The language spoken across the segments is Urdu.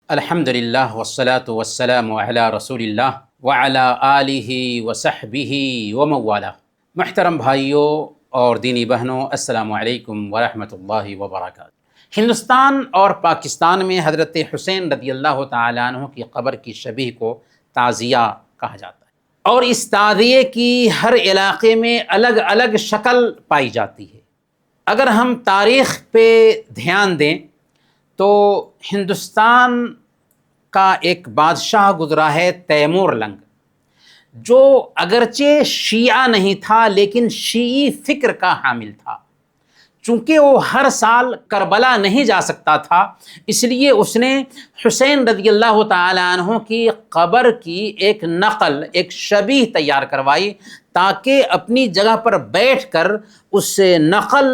الحمدللہ والصلاة والسلام علی رسول اللہ وعلی آلہ وصحبہ ومن والہ۔ محترم بھائیوں اور دینی بہنوں، السلام علیکم ورحمۃ اللہ وبرکاتہ۔ ہندوستان اور پاکستان میں حضرت حسین رضی اللہ تعالیٰ عنہ کی قبر کی شبیہ کو تعزیہ کہا جاتا ہے، اور اس تعزیے کی ہر علاقے میں الگ الگ شکل پائی جاتی ہے۔ اگر ہم تاریخ پہ دھیان دیں تو ہندوستان کا ایک بادشاہ گزرا ہے تیمور لنگ، جو اگرچہ شیعہ نہیں تھا لیکن شیعی فکر کا حامل تھا۔ چونکہ وہ ہر سال کربلا نہیں جا سکتا تھا، اس لیے اس نے حسین رضی اللہ تعالیٰ عنہ کی قبر کی ایک نقل، ایک شبیہ تیار کروائی تاکہ اپنی جگہ پر بیٹھ کر اس نقل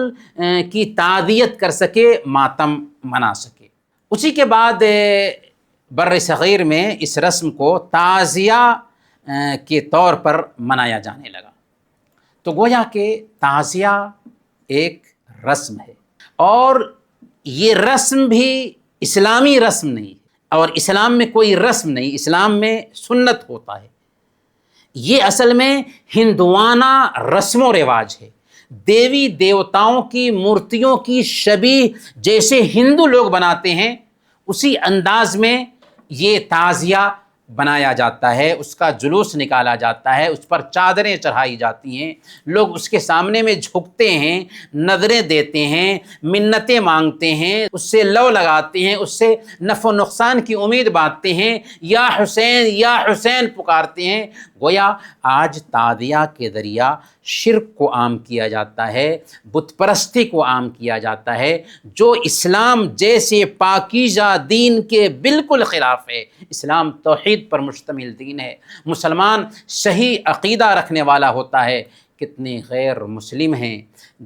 کی تعزیت کر سکے، ماتم منا سکے۔ اسی کے بعد بر صغیر میں اس رسم کو تعزیہ کے طور پر منایا جانے لگا۔ تو گویا کہ تعزیہ ایک رسم ہے، اور یہ رسم بھی اسلامی رسم نہیں ہے، اور اسلام میں کوئی رسم نہیں، اسلام میں سنت ہوتا ہے۔ یہ اصل میں ہندوانہ رسم و رواج ہے۔ دیوی دیوتاؤں کی مورتیوں کی شبیہ جیسے ہندو لوگ بناتے ہیں، اسی انداز میں یہ تعزیہ بنایا جاتا ہے، اس کا جلوس نکالا جاتا ہے، اس پر چادریں چڑھائی جاتی ہیں، لوگ اس کے سامنے میں جھکتے ہیں، نظریں دیتے ہیں، منتیں مانگتے ہیں، اس سے لو لگاتے ہیں، اس سے نفع و نقصان کی امید باندھتے ہیں، یا حسین یا حسین پکارتے ہیں۔ گویا آج تعزیہ کے ذریعہ شرک کو عام کیا جاتا ہے، بت پرستی کو عام کیا جاتا ہے، جو اسلام جیسے پاکیزہ دین کے بالکل خلاف ہے۔ اسلام توحید پر مشتمل دین ہے، مسلمان صحیح عقیدہ رکھنے والا ہوتا ہے۔ کتنے غیر مسلم ہیں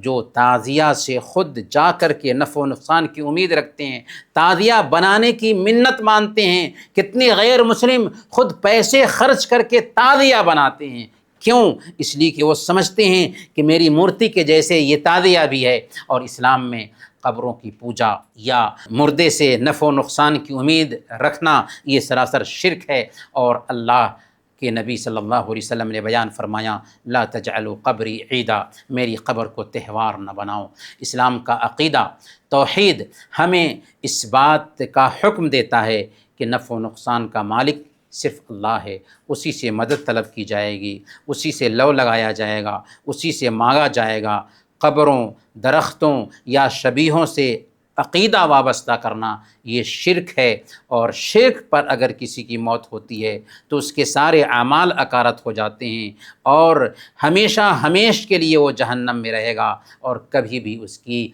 جو تعزیہ سے خود جا کر کے نفع و نقصان کی امید رکھتے ہیں، تعزیہ بنانے کی منت مانتے ہیں۔ کتنے غیر مسلم خود پیسے خرچ کر کے تعزیہ بناتے ہیں۔ کیوں؟ اس لیے کہ وہ سمجھتے ہیں کہ میری مورتی کے جیسے یہ تعزیہ بھی ہے۔ اور اسلام میں قبروں کی پوجا یا مردے سے نفع و نقصان کی امید رکھنا یہ سراسر شرک ہے، اور اللہ کہ نبی صلی اللہ علیہ وسلم نے بیان فرمایا، لا تجعلوا قبری عیدا، میری قبر کو تہوار نہ بناؤ۔ اسلام کا عقیدہ توحید ہمیں اس بات کا حکم دیتا ہے کہ نفع و نقصان کا مالک صرف اللہ ہے، اسی سے مدد طلب کی جائے گی، اسی سے لو لگایا جائے گا، اسی سے مانگا جائے گا۔ قبروں، درختوں یا شبیہوں سے عقیدہ وابستہ کرنا یہ شرک ہے، اور شرک پر اگر کسی کی موت ہوتی ہے تو اس کے سارے اعمال اکارت ہو جاتے ہیں، اور ہمیشہ ہمیش کے لیے وہ جہنم میں رہے گا، اور کبھی بھی اس کی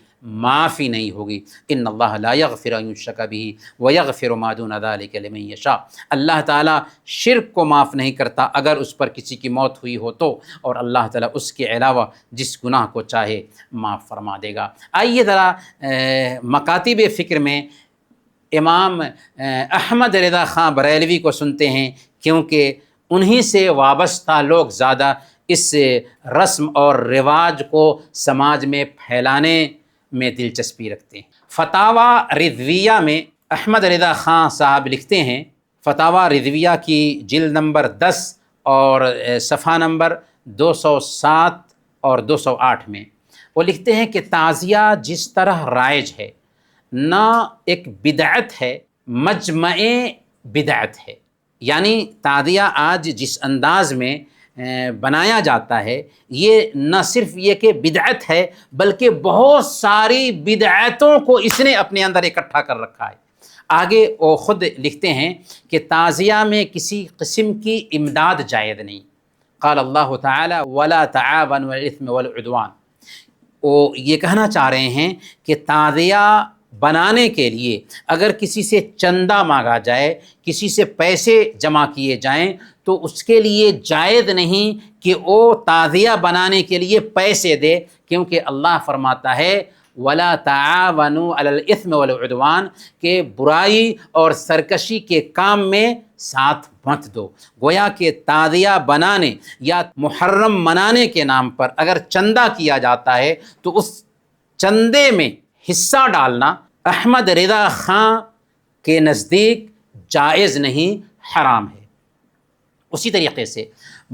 معافی نہیں ہوگی۔ ان اللہ لا یغفر ان یشرک بہ ویغفر ما دون ذلک لمن یشاء۔ اللہ تعالیٰ شرک کو معاف نہیں کرتا اگر اس پر کسی کی موت ہوئی ہو تو، اور اللہ تعالیٰ اس کے علاوہ جس گناہ کو چاہے معاف فرما دے گا۔ آئیے ذرا مکاتب فکر میں امام احمد رضا خاں بریلوی کو سنتے ہیں، کیونکہ انہی سے وابستہ لوگ زیادہ اس رسم اور رواج کو سماج میں پھیلانے میں دلچسپی رکھتے ہیں۔ فتاوی رضویہ میں احمد رضا خاں صاحب لکھتے ہیں، فتاوی رضویہ کی جلد نمبر 10 اور صفحہ نمبر 207 اور 208 میں وہ لکھتے ہیں کہ تعزیہ جس طرح رائج ہے، نہ ایک بدعت ہے، مجمع بدعت ہے۔ یعنی تعزیہ آج جس انداز میں بنایا جاتا ہے، یہ نہ صرف یہ کہ بدعت ہے، بلکہ بہت ساری بدعتوں کو اس نے اپنے اندر اکٹھا کر رکھا ہے۔ آگے وہ خود لکھتے ہیں کہ تعزیہ میں کسی قسم کی امداد جائز نہیں۔ قال اللہ تعالی ولا تعاونوا علی الاثم والعدوان۔ وہ یہ کہنا چاہ رہے ہیں کہ تعزیہ بنانے کے لیے اگر کسی سے چندہ مانگا جائے، کسی سے پیسے جمع کیے جائیں، تو اس کے لیے جائز نہیں کہ وہ تعزیہ بنانے کے لیے پیسے دے، کیونکہ اللہ فرماتا ہے وَلَا تَعَاوَنُوا عَلَى الْإِثْمِ وَالْعُدْوَانِ، کہ برائی اور سرکشی کے کام میں ساتھ مت دو۔ گویا کہ تعزیہ بنانے یا محرم منانے کے نام پر اگر چندہ کیا جاتا ہے تو اس چندے میں حصہ ڈالنا احمد رضا خاں کے نزدیک جائز نہیں، حرام ہے۔ اسی طریقے سے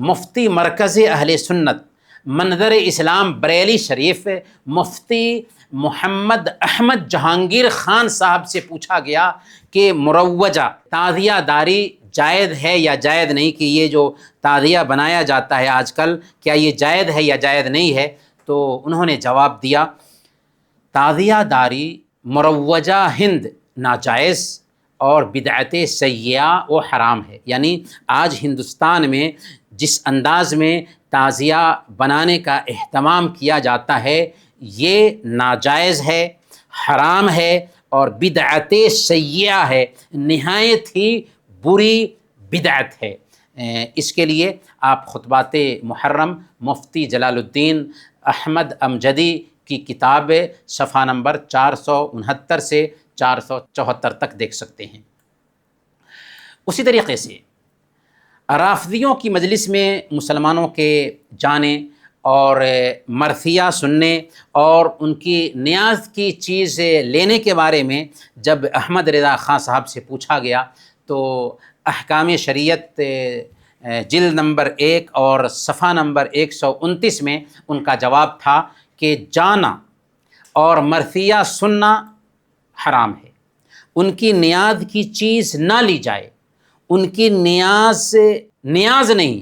مفتی مرکز اہل سنت منظر اسلام بریلی شریف مفتی محمد احمد جہانگیر خان صاحب سے پوچھا گیا کہ مروجہ تعزیہ داری جائز ہے یا جائز نہیں، کہ یہ جو تعزیہ بنایا جاتا ہے آج کل کیا یہ جائز ہے یا جائز نہیں ہے؟ تو انہوں نے جواب دیا تعزیہ داری مروجہ ہند ناجائز اور بدعت سیئہ و حرام ہے۔ یعنی آج ہندوستان میں جس انداز میں تعزیہ بنانے کا اہتمام کیا جاتا ہے یہ ناجائز ہے، حرام ہے اور بدعت سیئہ ہے، نہایت ہی بری بدعت ہے۔ اس کے لیے آپ خطبات محرم مفتی جلال الدین احمد امجدی کی کتاب صفحہ نمبر 469 سے 474 تک دیکھ سکتے ہیں۔ اسی طریقے سے رافضیوں کی مجلس میں مسلمانوں کے جانے اور مرثیہ سننے اور ان کی نیاز کی چیز لینے کے بارے میں جب احمد رضا خان صاحب سے پوچھا گیا تو احکام شریعت جلد نمبر 1 اور صفحہ نمبر 129 میں ان کا جواب تھا کہ جانا اور مرثیہ سننا حرام ہے، ان کی نیاز کی چیز نہ لی جائے، ان کی نیاز نہیں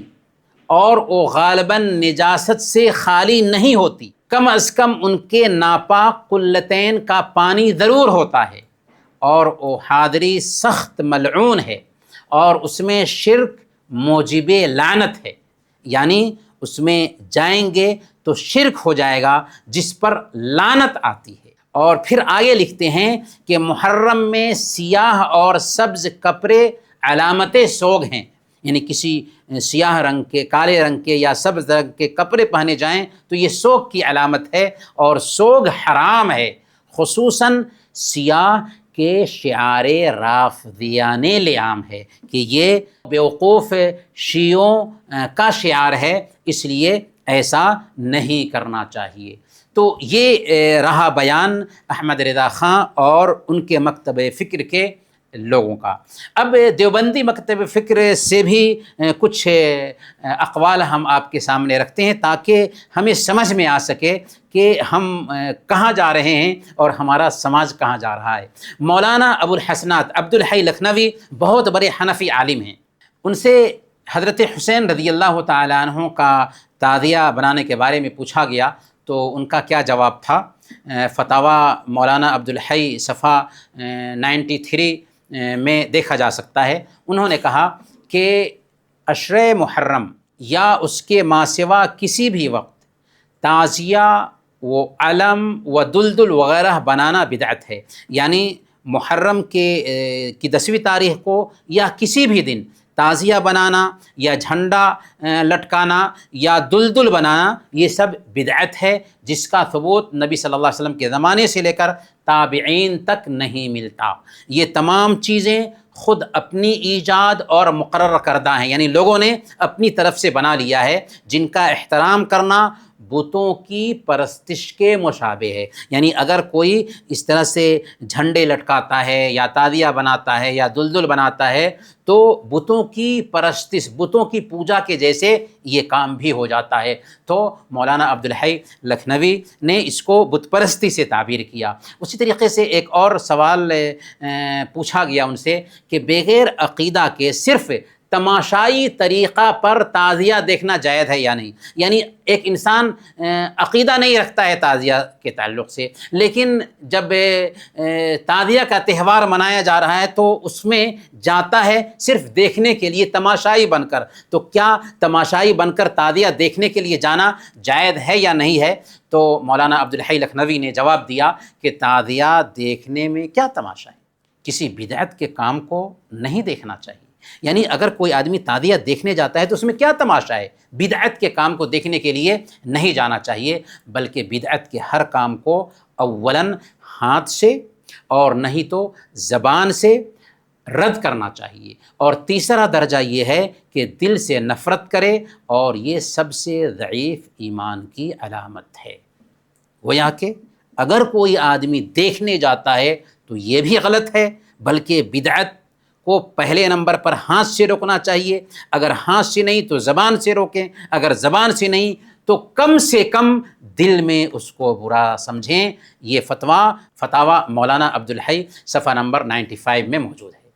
اور وہ غالباً نجاست سے خالی نہیں ہوتی، کم از کم ان کے ناپاک قلتین کا پانی ضرور ہوتا ہے، اور وہ حاضری سخت ملعون ہے اور اس میں شرک موجب لعنت ہے، یعنی اس میں جائیں گے تو شرک ہو جائے گا جس پر لعنت آتی ہے۔ اور پھر آگے لکھتے ہیں کہ محرم میں سیاہ اور سبز کپڑے علامت سوگ ہیں، یعنی کسی سیاہ رنگ کے، کالے رنگ کے یا سبز رنگ کے کپڑے پہنے جائیں تو یہ سوگ کی علامت ہے اور سوگ حرام ہے، خصوصاً سیاہ کے شعار رافضیان لیام ہے کہ یہ بیوقوف شیعوں کا شعار ہے، اس لیے ایسا نہیں کرنا چاہیے۔ تو یہ رہا بیان احمد رضا خان اور ان کے مکتب فکر کے لوگوں کا۔ اب دیوبندی مکتب فکر سے بھی کچھ اقوال ہم آپ کے سامنے رکھتے ہیں تاکہ ہمیں سمجھ میں آ سکے کہ ہم کہاں جا رہے ہیں اور ہمارا سماج کہاں جا رہا ہے۔ مولانا ابو الحسنات عبد الحی لکھنوی بہت بڑے حنفی عالم ہیں، ان سے حضرت حسین رضی اللہ تعالیٰ عنہ کا تعزیہ بنانے کے بارے میں پوچھا گیا تو ان کا کیا جواب تھا؟ فتاویٰ مولانا عبد الحی صفحہ 93 میں دیکھا جا سکتا ہے۔ انہوں نے کہا کہ عشرہ محرم یا اس کے ماسوا کسی بھی وقت تعزیہ و علم و دلدل وغیرہ بنانا بدعت ہے، یعنی محرم کی 10ویں تاریخ کو یا کسی بھی دن تعزیہ بنانا یا جھنڈا لٹکانا یا دلدل بنانا یہ سب بدعت ہے، جس کا ثبوت نبی صلی اللہ علیہ وسلم کے زمانے سے لے کر تابعین تک نہیں ملتا۔ یہ تمام چیزیں خود اپنی ایجاد اور مقرر کردہ ہیں، یعنی لوگوں نے اپنی طرف سے بنا لیا ہے، جن کا احترام کرنا بتوں کی پرستش کے مشابہ ہے۔ یعنی اگر کوئی اس طرح سے جھنڈے لٹکاتا ہے یا تعزیہ بناتا ہے یا دلدل بناتا ہے تو بتوں کی پرستش، بتوں کی پوجا کے جیسے یہ کام بھی ہو جاتا ہے۔ تو مولانا عبد الحی لکھنوی نے اس کو بت پرستی سے تعبیر کیا۔ اسی طریقے سے ایک اور سوال پوچھا گیا ان سے کہ بغیر عقیدہ کے صرف تماشائی طریقہ پر تعزیہ دیکھنا جائز ہے یا نہیں؟ یعنی ایک انسان عقیدہ نہیں رکھتا ہے تعزیہ کے تعلق سے، لیکن جب تعزیہ کا تہوار منایا جا رہا ہے تو اس میں جاتا ہے صرف دیکھنے کے لیے تماشائی بن کر، تو کیا تماشائی بن کر تعزیہ دیکھنے کے لیے جانا جائز ہے یا نہیں ہے؟ تو مولانا عبد الحی لکھنوی نے جواب دیا کہ تعزیہ دیکھنے میں کیا تماشا ہے، کسی بدعت کے کام کو نہیں دیکھنا چاہیے۔ یعنی اگر کوئی آدمی تعزیہ دیکھنے جاتا ہے تو اس میں کیا تماشا ہے؟ بدعت کے کام کو دیکھنے کے لیے نہیں جانا چاہیے، بلکہ بدعت کے ہر کام کو اولاً ہاتھ سے اور نہیں تو زبان سے رد کرنا چاہیے، اور تیسرا درجہ یہ ہے کہ دل سے نفرت کرے، اور یہ سب سے ضعیف ایمان کی علامت ہے۔ گویا کہ اگر کوئی آدمی دیکھنے جاتا ہے تو یہ بھی غلط ہے، بلکہ بدعت کو پہلے نمبر پر ہاتھ سے روکنا چاہیے، اگر ہاتھ سے نہیں تو زبان سے روکیں، اگر زبان سے نہیں تو کم سے کم دل میں اس کو برا سمجھیں۔ یہ فتاویٰ مولانا عبدالحی صفحہ نمبر 95 میں موجود ہے۔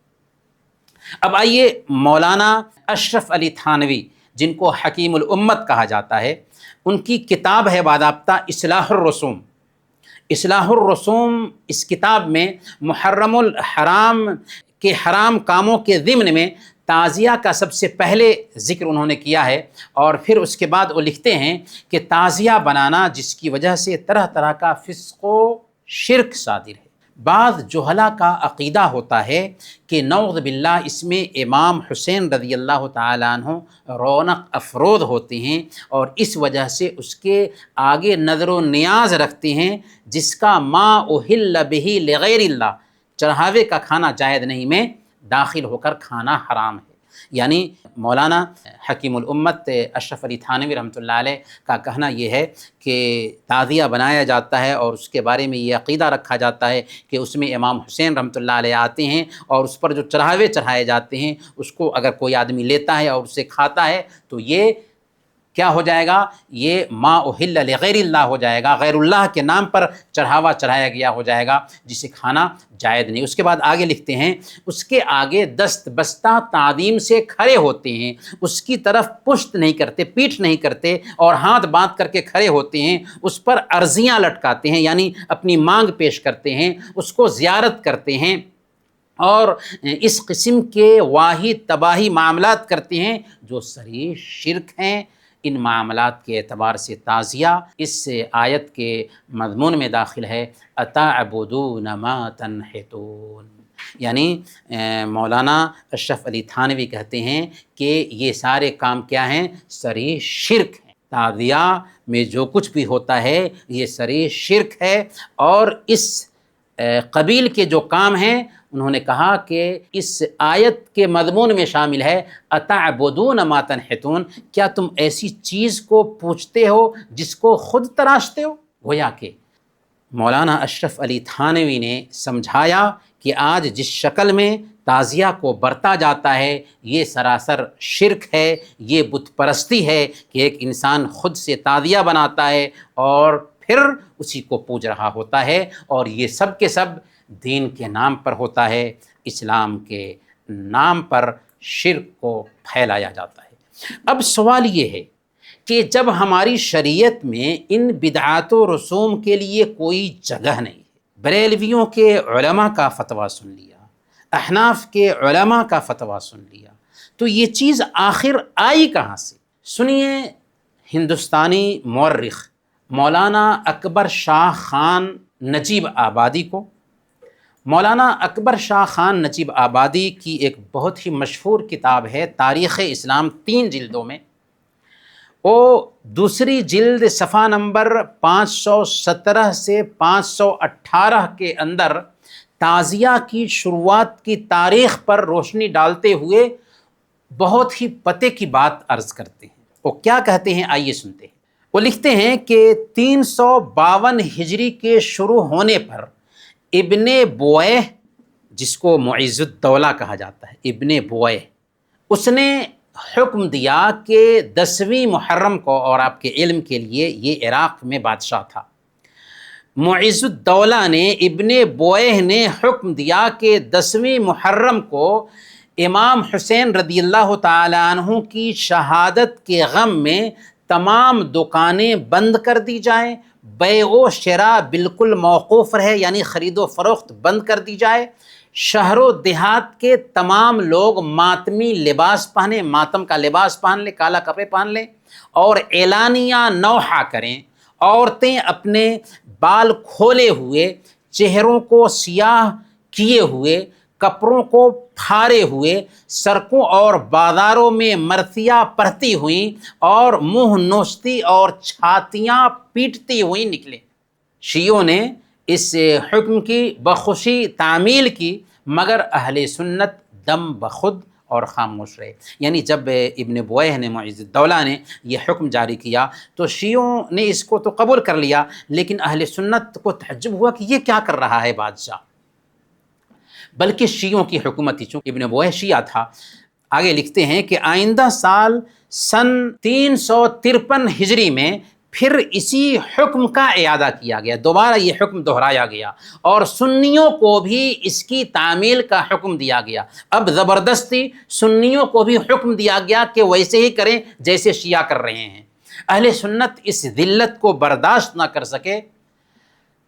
اب آئیے مولانا اشرف علی تھانوی، جن کو حکیم الامت کہا جاتا ہے، ان کی کتاب ہے باضابطہ اصلاح الرسوم۔ اصلاح الرسوم اس کتاب میں محرم الحرام کے حرام کاموں کے ضمن میں تعزیہ کا سب سے پہلے ذکر انہوں نے کیا ہے، اور پھر اس کے بعد وہ لکھتے ہیں کہ تعزیہ بنانا جس کی وجہ سے طرح طرح کا فسق و شرک صادر ہے۔ بعض جہلا کا عقیدہ ہوتا ہے کہ نعوذ باللہ اس میں امام حسین رضی اللہ تعالیٰ عنہ رونق افروز ہوتے ہیں، اور اس وجہ سے اس کے آگے نظر و نیاز رکھتے ہیں، جس کا ما اہل بہ لغیر اللہ، چڑھاوے کا کھانا جائز نہیں میں داخل ہو کر کھانا حرام ہے۔ یعنی مولانا حکیم الامت اشرف علی تھانوی رحمۃ اللہ علیہ کا کہنا یہ ہے کہ تعزیہ بنایا جاتا ہے اور اس کے بارے میں یہ عقیدہ رکھا جاتا ہے کہ اس میں امام حسین رحمۃ اللہ علیہ آتے ہیں، اور اس پر جو چڑھاوے چڑھائے جاتے ہیں اس کو اگر کوئی آدمی لیتا ہے اور اسے کھاتا ہے تو یہ کیا ہو جائے گا؟ یہ ما اہل لغیر اللہ ہو جائے گا، غیر اللہ کے نام پر چڑھاوا چڑھایا گیا ہو جائے گا، جسے کھانا جائز نہیں۔ اس کے بعد آگے لکھتے ہیں، اس کے آگے دست بستہ تعظیم سے کھڑے ہوتے ہیں، اس کی طرف پشت نہیں کرتے، پیٹھ نہیں کرتے، اور ہاتھ باندھ کر کے کھڑے ہوتے ہیں، اس پر عرضیاں لٹکاتے ہیں، یعنی اپنی مانگ پیش کرتے ہیں، اس کو زیارت کرتے ہیں، اور اس قسم کے واحد تباہی معاملات کرتے ہیں جو صریح شرک ہیں۔ ان معاملات کے اعتبار سے تعزیہ اس آیت کے مضمون میں داخل ہے، اتعبدون ما تنحتون، یعنی مولانا اشرف علی تھانوی کہتے ہیں کہ یہ سارے کام کیا ہیں؟ صریح شرک ہیں۔ تعزیہ میں جو کچھ بھی ہوتا ہے یہ صریح شرک ہے، اور اس قبیل کے جو کام ہیں انہوں نے کہا کہ اس آیت کے مضمون میں شامل ہے، اتعبدون ما تنحتون، کیا تم ایسی چیز کو پوچھتے ہو جس کو خود تراشتے ہو؟ گویا کہ مولانا اشرف علی تھانوی نے سمجھایا کہ آج جس شکل میں تعزیہ کو برتا جاتا ہے یہ سراسر شرک ہے، یہ بت پرستی ہے کہ ایک انسان خود سے تعزیہ بناتا ہے اور پھر اسی کو پوج رہا ہوتا ہے، اور یہ سب کے سب دین کے نام پر ہوتا ہے، اسلام کے نام پر شرک کو پھیلایا جاتا ہے۔ اب سوال یہ ہے کہ جب ہماری شریعت میں ان بدعات و رسوم کے لیے کوئی جگہ نہیں ہے، بریلویوں کے علماء کا فتویٰ سن لیا، احناف کے علماء کا فتویٰ سن لیا، تو یہ چیز آخر آئی کہاں سے؟ سنیے ہندوستانی مورخ مولانا اکبر شاہ خان نجیب آبادی کو۔ مولانا اکبر شاہ خان نجیب آبادی کی ایک بہت ہی مشہور کتاب ہے تاریخ اسلام، 3 جلدوں میں، وہ دوسری جلد صفحہ نمبر 517 سے 518 کے اندر تعزیہ کی شروعات کی تاریخ پر روشنی ڈالتے ہوئے بہت ہی پتے کی بات عرض کرتے ہیں۔ وہ کیا کہتے ہیں آئیے سنتے ہیں۔ وہ لکھتے ہیں کہ 352 ہجری کے شروع ہونے پر ابن بویہ، جس کو معز الدولہ کہا جاتا ہے، ابن بویہ، اس نے حکم دیا کہ 10ویں محرم کو، اور آپ کے علم کے لیے یہ عراق میں بادشاہ تھا، معز الدولہ نے، ابن بویہ نے حکم دیا کہ 10ویں محرم کو امام حسین رضی اللہ تعالیٰ عنہ کی شہادت کے غم میں تمام دکانیں بند کر دی جائیں، بیع و شراء بالکل موقوف رہے، یعنی خرید و فروخت بند کر دی جائے، شہر و دیہات کے تمام لوگ ماتمی لباس پہنیں، ماتم کا لباس پہن لیں، کالا کپڑے پہن لیں، اور اعلانیہ نوحہ کریں، عورتیں اپنے بال کھولے ہوئے، چہروں کو سیاہ کیے ہوئے، کپڑوں کو پھاڑے ہوئے، سڑکوں اور بازاروں میں مرثیہ پڑھتی ہوئیں اور منہ نوچتی اور چھاتیاں پیٹتی ہوئیں نکلے۔ شیعوں نے اس حکم کی بخوشی تعمیل کی، مگر اہل سنت دم بخود اور خاموش رہے۔ یعنی جب ابن بویہ نے، معز الدولہ نے یہ حکم جاری کیا تو شیعوں نے اس کو تو قبول کر لیا، لیکن اہل سنت کو تعجب ہوا کہ یہ کیا کر رہا ہے بادشاہ۔ بلکہ شیعوں کی حکومت تھی، چونکہ ابن بویہ شیعہ تھا۔ آگے لکھتے ہیں کہ آئندہ سال سن 353 ہجری میں پھر اسی حکم کا اعادہ کیا گیا، دوبارہ یہ حکم دہرایا گیا، اور سنیوں کو بھی اس کی تعمیل کا حکم دیا گیا۔ اب زبردستی سنیوں کو بھی حکم دیا گیا کہ ویسے ہی کریں جیسے شیعہ کر رہے ہیں۔ اہل سنت اس ذلت کو برداشت نہ کر سکے،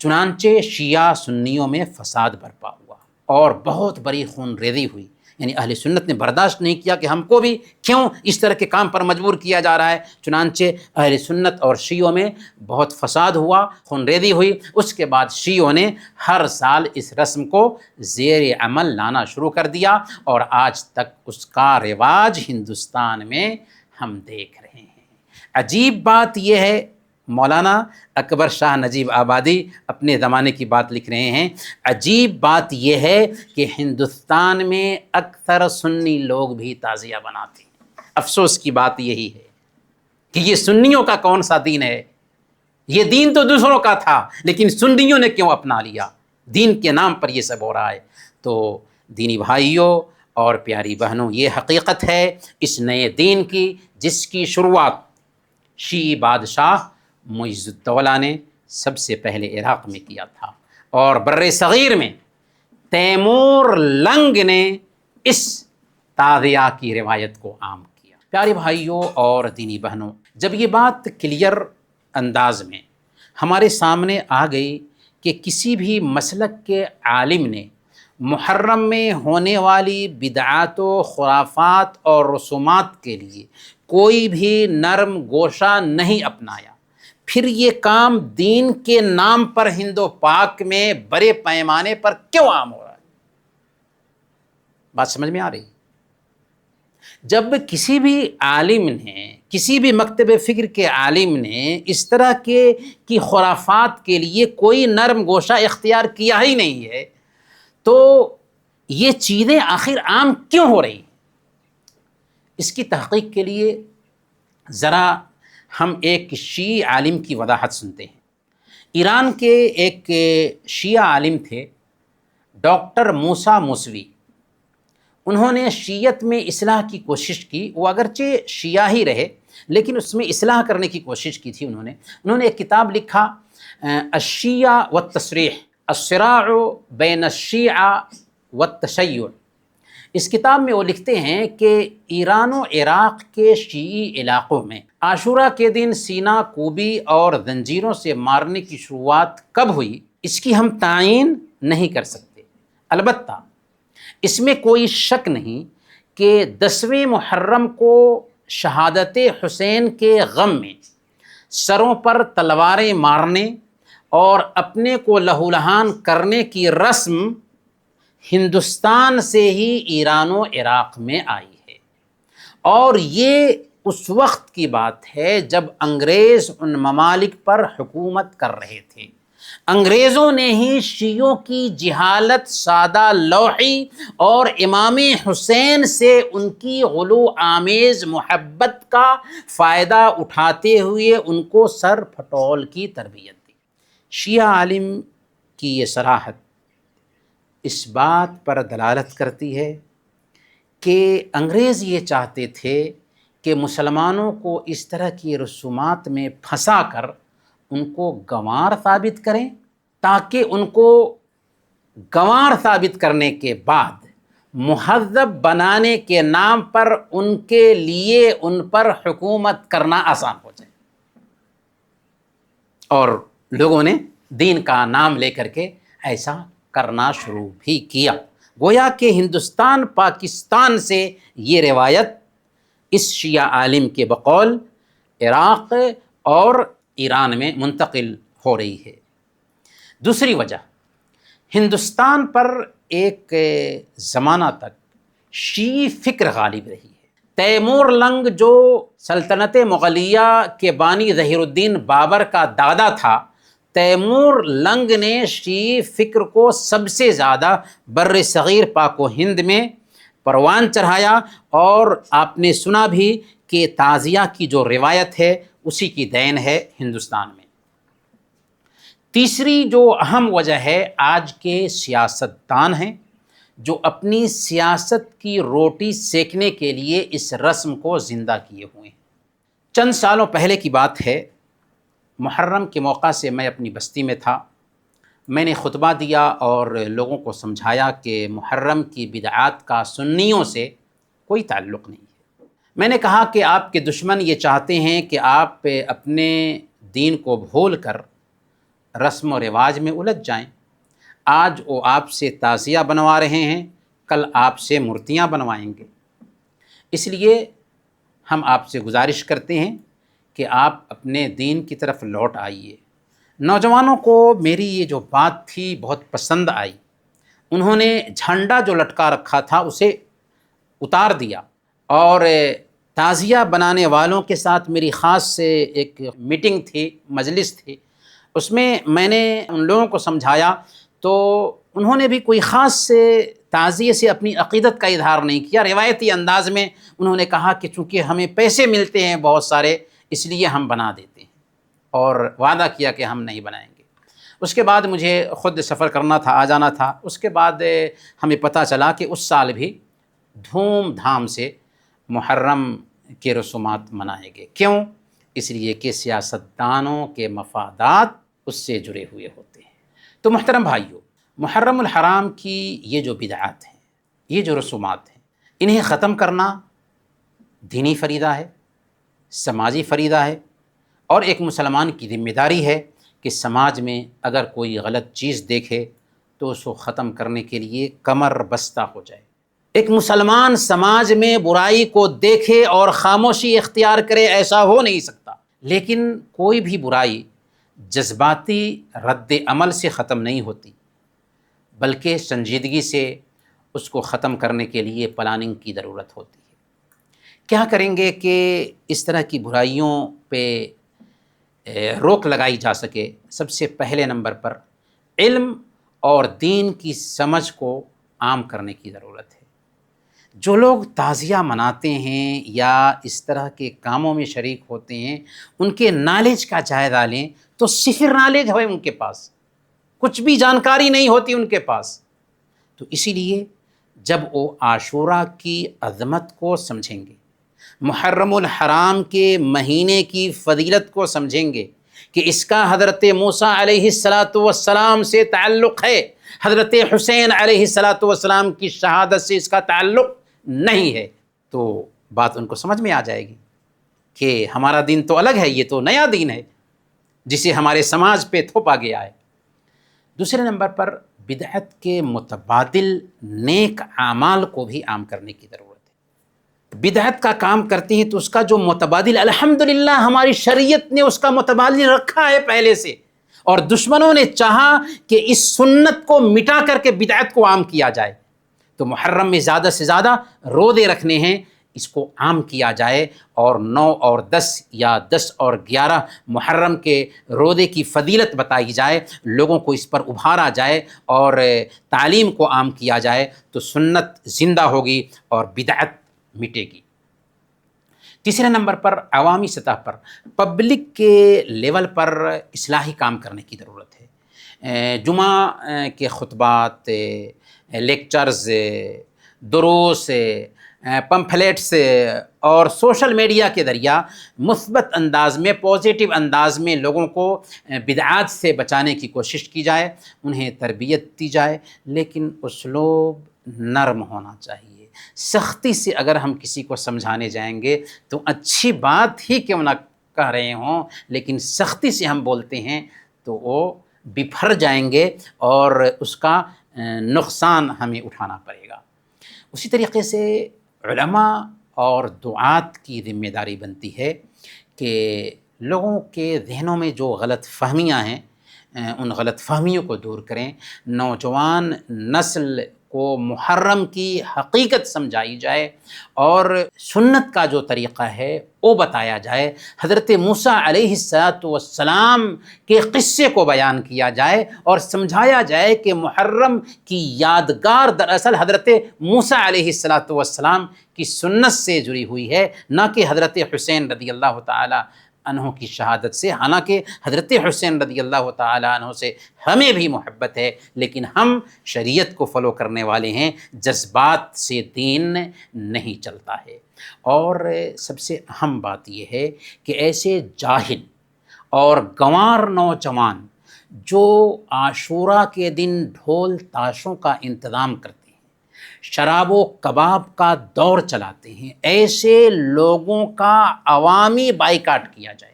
چنانچہ شیعہ سنیوں میں فساد برپا ہوا اور بہت بڑی خون ریزی ہوئی۔ یعنی اہل سنت نے برداشت نہیں کیا کہ ہم کو بھی کیوں اس طرح کے کام پر مجبور کیا جا رہا ہے، چنانچہ اہل سنت اور شیعوں میں بہت فساد ہوا، خون ریزی ہوئی۔ اس کے بعد شیعوں نے ہر سال اس رسم کو زیر عمل لانا شروع کر دیا، اور آج تک اس کا رواج ہندوستان میں ہم دیکھ رہے ہیں۔ عجیب بات یہ ہے، مولانا اکبر شاہ نجیب آبادی اپنے زمانے کی بات لکھ رہے ہیں، عجیب بات یہ ہے کہ ہندوستان میں اکثر سنی لوگ بھی تعزیہ بناتے ہیں۔ افسوس کی بات یہی ہے کہ یہ سنیوں کا کون سا دین ہے؟ یہ دین تو دوسروں کا تھا، لیکن سنیوں نے کیوں اپنا لیا؟ دین کے نام پر یہ سب ہو رہا ہے۔ تو دینی بھائیوں اور پیاری بہنوں، یہ حقیقت ہے اس نئے دین کی، جس کی شروعات شیعی بادشاہ معز الدولہ نے سب سے پہلے عراق میں کیا تھا، اور بر صغیر میں تیمور لنگ نے اس تعزیہ کی روایت کو عام کیا۔ پیارے بھائیوں اور دینی بہنوں، جب یہ بات کلیئر انداز میں ہمارے سامنے آ گئی کہ کسی بھی مسلک کے عالم نے محرم میں ہونے والی بدعات و خرافات اور رسومات کے لیے کوئی بھی نرم گوشہ نہیں اپنایا، پھر یہ کام دین کے نام پر ہند و پاک میں بڑے پیمانے پر کیوں عام ہو رہا ہے؟ بات سمجھ میں آ رہی؟ جب کسی بھی عالم نے، کسی بھی مکتب فکر کے عالم نے اس طرح کی خرافات کے لیے کوئی نرم گوشہ اختیار کیا ہی نہیں ہے، تو یہ چیزیں آخر عام کیوں ہو رہی؟ اس کی تحقیق کے لیے ذرا ہم ایک شیعی عالم کی وضاحت سنتے ہیں۔ ایران کے ایک شیعہ عالم تھے ڈاکٹر موسیٰ موسوی۔ انہوں نے شیعت میں اصلاح کی کوشش کی، وہ اگرچہ شیعہ ہی رہے لیکن اس میں اصلاح کرنے کی کوشش کی تھی۔ انہوں نے ایک کتاب لکھا، الشیعہ والتصریح، الصراع بین الشیعہ والتشیع۔ اس کتاب میں وہ لکھتے ہیں کہ ایران و عراق کے شیعی علاقوں میں عاشورہ کے دن سینہ کوبی اور زنجیروں سے مارنے کی شروعات کب ہوئی، اس کی ہم تعین نہیں کر سکتے۔ البتہ اس میں کوئی شک نہیں کہ 10ویں محرم کو شہادت حسین کے غم میں سروں پر تلواریں مارنے اور اپنے کو لہولہان کرنے کی رسم ہندوستان سے ہی ایران و عراق میں آئی ہے، اور یہ اس وقت کی بات ہے جب انگریز ان ممالک پر حکومت کر رہے تھے۔ انگریزوں نے ہی شیعوں کی جہالت سادہ لوحی اور امام حسین سے ان کی غلو آمیز محبت کا فائدہ اٹھاتے ہوئے ان کو سر پھٹول کی تربیت دی۔ شیعہ عالم کی یہ صراحت اس بات پر دلالت کرتی ہے کہ انگریز یہ چاہتے تھے کہ مسلمانوں کو اس طرح کی رسومات میں پھنسا کر ان کو گنوار ثابت کریں، تاکہ ان کو گنوار ثابت کرنے کے بعد مہذب بنانے کے نام پر ان کے لیے ان پر حکومت کرنا آسان ہو جائے۔ اور لوگوں نے دین کا نام لے کر کے ایسا کرنا شروع بھی کیا، گویا کہ ہندوستان پاکستان سے یہ روایت اس شیعہ عالم کے بقول عراق اور ایران میں منتقل ہو رہی ہے۔ دوسری وجہ، ہندوستان پر ایک زمانہ تک شیعی فکر غالب رہی ہے۔ تیمور لنگ جو سلطنت مغلیہ کے بانی ظہیر الدین بابر کا دادا تھا، تیمور لنگ نے شیعی فکر کو سب سے زیادہ بر صغیر پاک و ہند میں پروان چڑھایا، اور آپ نے سنا بھی کہ تعزیہ کی جو روایت ہے اسی کی دین ہے ہندوستان میں۔ تیسری جو اہم وجہ ہے، آج کے سیاستدان ہیں جو اپنی سیاست کی روٹی سیکنے کے لیے اس رسم کو زندہ کیے ہوئے ہیں۔ چند سالوں پہلے کی بات ہے، محرم کے موقع سے میں اپنی بستی میں تھا۔ میں نے خطبہ دیا اور لوگوں کو سمجھایا کہ محرم کی بدعات کا سنیوں سے کوئی تعلق نہیں ہے۔ میں نے کہا کہ آپ کے دشمن یہ چاہتے ہیں کہ آپ اپنے دین کو بھول کر رسم و رواج میں الجھ جائیں۔ آج وہ آپ سے تعزیہ بنوا رہے ہیں، کل آپ سے مورتیاں بنوائیں گے۔ اس لیے ہم آپ سے گزارش کرتے ہیں کہ آپ اپنے دین کی طرف لوٹ آئیے۔ نوجوانوں کو میری یہ جو بات تھی بہت پسند آئی۔ انہوں نے جھنڈا جو لٹکا رکھا تھا اسے اتار دیا، اور تعزیہ بنانے والوں کے ساتھ میری خاص ایک میٹنگ تھی، مجلس تھی، اس میں نے ان لوگوں کو سمجھایا تو انہوں نے بھی کوئی خاص تعزیے سے اپنی عقیدت کا اظہار نہیں کیا۔ روایتی انداز میں انہوں نے کہا کہ چونکہ ہمیں پیسے ملتے ہیں بہت سارے اس لیے ہم بنا دیتے ہیں، اور وعدہ کیا کہ ہم نہیں بنائیں گے۔ اس کے بعد مجھے خود سفر کرنا تھا، آ جانا تھا۔ اس کے بعد ہمیں پتہ چلا کہ اس سال بھی دھوم دھام سے محرم کے رسومات منائے گئے۔ کیوں؟ اس لیے کہ سیاستدانوں کے مفادات اس سے جڑے ہوئے ہوتے ہیں۔ تو محترم بھائیو، محرم الحرام کی یہ جو بدعات ہیں، یہ جو رسومات ہیں، انہیں ختم کرنا دینی فریضہ ہے، سماجی فریضہ ہے، اور ایک مسلمان کی ذمہ داری ہے کہ سماج میں اگر کوئی غلط چیز دیکھے تو اس کو ختم کرنے کے لیے کمر بستہ ہو جائے۔ ایک مسلمان سماج میں برائی کو دیکھے اور خاموشی اختیار کرے، ایسا ہو نہیں سکتا۔ لیکن کوئی بھی برائی جذباتی رد عمل سے ختم نہیں ہوتی، بلکہ سنجیدگی سے اس کو ختم کرنے کے لیے پلاننگ کی ضرورت ہوتی ہے۔ کیا کریں گے کہ اس طرح کی برائیوں پہ روک لگائی جا سکے؟ سب سے پہلے نمبر پر علم اور دین کی سمجھ کو عام کرنے کی ضرورت ہے۔ جو لوگ تعزیہ مناتے ہیں یا اس طرح کے کاموں میں شریک ہوتے ہیں، ان کے نالج کا جائزہ لیں تو صفر نالج ہے ان کے پاس، کچھ بھی جانکاری نہیں ہوتی ان کے پاس۔ تو اسی لیے جب وہ عاشوراء کی عظمت کو سمجھیں گے، محرم الحرام کے مہینے کی فضیلت کو سمجھیں گے کہ اس کا حضرت موسیٰ علیہ السلام سے تعلق ہے، حضرت حسین علیہ السلام کی شہادت سے اس کا تعلق نہیں ہے، تو بات ان کو سمجھ میں آ جائے گی کہ ہمارا دین تو الگ ہے، یہ تو نیا دین ہے جسے ہمارے سماج پہ تھوپا گیا ہے۔ دوسرے نمبر پر بدعت کے متبادل نیک اعمال کو بھی عام کرنے کی ضرورت ہے۔ بدعت کا کام کرتے ہیں تو اس کا جو متبادل، الحمدللہ ہماری شریعت نے اس کا متبادل رکھا ہے پہلے سے، اور دشمنوں نے چاہا کہ اس سنت کو مٹا کر کے بدعت کو عام کیا جائے۔ تو محرم میں زیادہ سے زیادہ روزے رکھنے ہیں، اس کو عام کیا جائے، اور 9 اور 10 یا 10 اور 11 محرم کے روزے کی فضیلت بتائی جائے، لوگوں کو اس پر ابھارا جائے اور تعلیم کو عام کیا جائے، تو سنت زندہ ہوگی اور بدعت مٹے گی۔ تیسرے نمبر پر عوامی سطح پر، پبلک کے لیول پر اصلاحی کام کرنے کی ضرورت ہے۔ جمعہ کے خطبات، لیکچرز، دروس، پمفلیٹس اور سوشل میڈیا کے ذریعہ مثبت انداز میں، پازیٹیو انداز میں لوگوں کو بدعات سے بچانے کی کوشش کی جائے، انہیں تربیت دی جائے، لیکن اسلوب نرم ہونا چاہیے۔ سختی سے اگر ہم کسی کو سمجھانے جائیں گے تو اچھی بات ہی کیوں نہ کہہ رہے ہوں، لیکن سختی سے ہم بولتے ہیں تو وہ بپھر جائیں گے اور اس کا نقصان ہمیں اٹھانا پڑے گا۔ اسی طریقے سے علماء اور دعات کی ذمہ داری بنتی ہے کہ لوگوں کے ذہنوں میں جو غلط فہمیاں ہیں ان غلط فہمیوں کو دور کریں، نوجوان نسل کو محرم کی حقیقت سمجھائی جائے اور سنت کا جو طریقہ ہے وہ بتایا جائے، حضرت موسیٰ علیہ السلام کے قصے کو بیان کیا جائے اور سمجھایا جائے کہ محرم کی یادگار دراصل حضرت موسیٰ علیہ السلام کی سنت سے جڑی ہوئی ہے، نہ کہ حضرت حسین رضی اللہ تعالی عنہ کی شہادت سے، حالانکہ حضرت حسین رضی اللہ تعالیٰ عنہ سے ہمیں بھی محبت ہے، لیکن ہم شریعت کو فالو کرنے والے ہیں، جذبات سے دین نہیں چلتا ہے۔ اور سب سے اہم بات یہ ہے کہ ایسے جاہل اور گنوار نوجوان جو عاشورہ کے دن ڈھول تاشوں کا انتظام کرتے ہیں، شراب و کباب کا دور چلاتے ہیں، ایسے لوگوں کا عوامی بائیکاٹ کیا جائے۔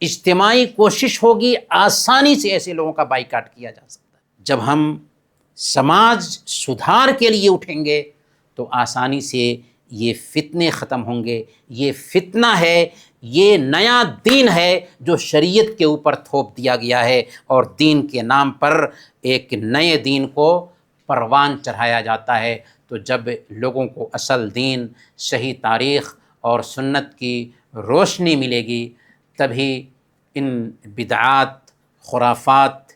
اجتماعی کوشش ہوگی، آسانی سے ایسے لوگوں کا بائیکاٹ کیا جا سکتا ہے۔ جب ہم سماج سدھار کے لیے اٹھیں گے تو آسانی سے یہ فتنے ختم ہوں گے۔ یہ فتنہ ہے، یہ نیا دین ہے جو شریعت کے اوپر تھوپ دیا گیا ہے، اور دین کے نام پر ایک نئے دین کو پروان چڑھایا جاتا ہے۔ تو جب لوگوں کو اصل دین، صحیح تاریخ اور سنت کی روشنی ملے گی، تبھی ان بدعات، خرافات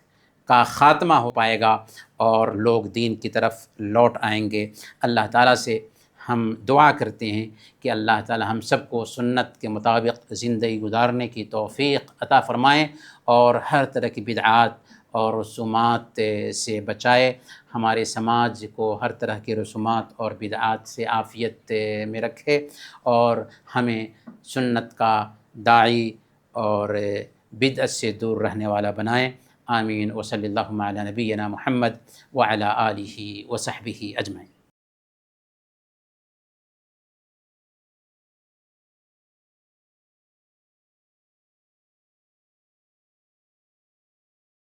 کا خاتمہ ہو پائے گا اور لوگ دین کی طرف لوٹ آئیں گے۔ اللہ تعالیٰ سے ہم دعا کرتے ہیں کہ اللہ تعالیٰ ہم سب کو سنت کے مطابق زندگی گزارنے کی توفیق عطا فرمائیں، اور ہر طرح کی بدعات اور رسومات سے بچائے، ہمارے سماج کو ہر طرح کے رسومات اور بدعات سے عافیت میں رکھے، اور ہمیں سنت کا داعی اور بدعت سے دور رہنے والا بنائیں۔ آمین۔ وصلی اللہ علی نبینا محمد وعلی آلہ وصحبہ اجمعین۔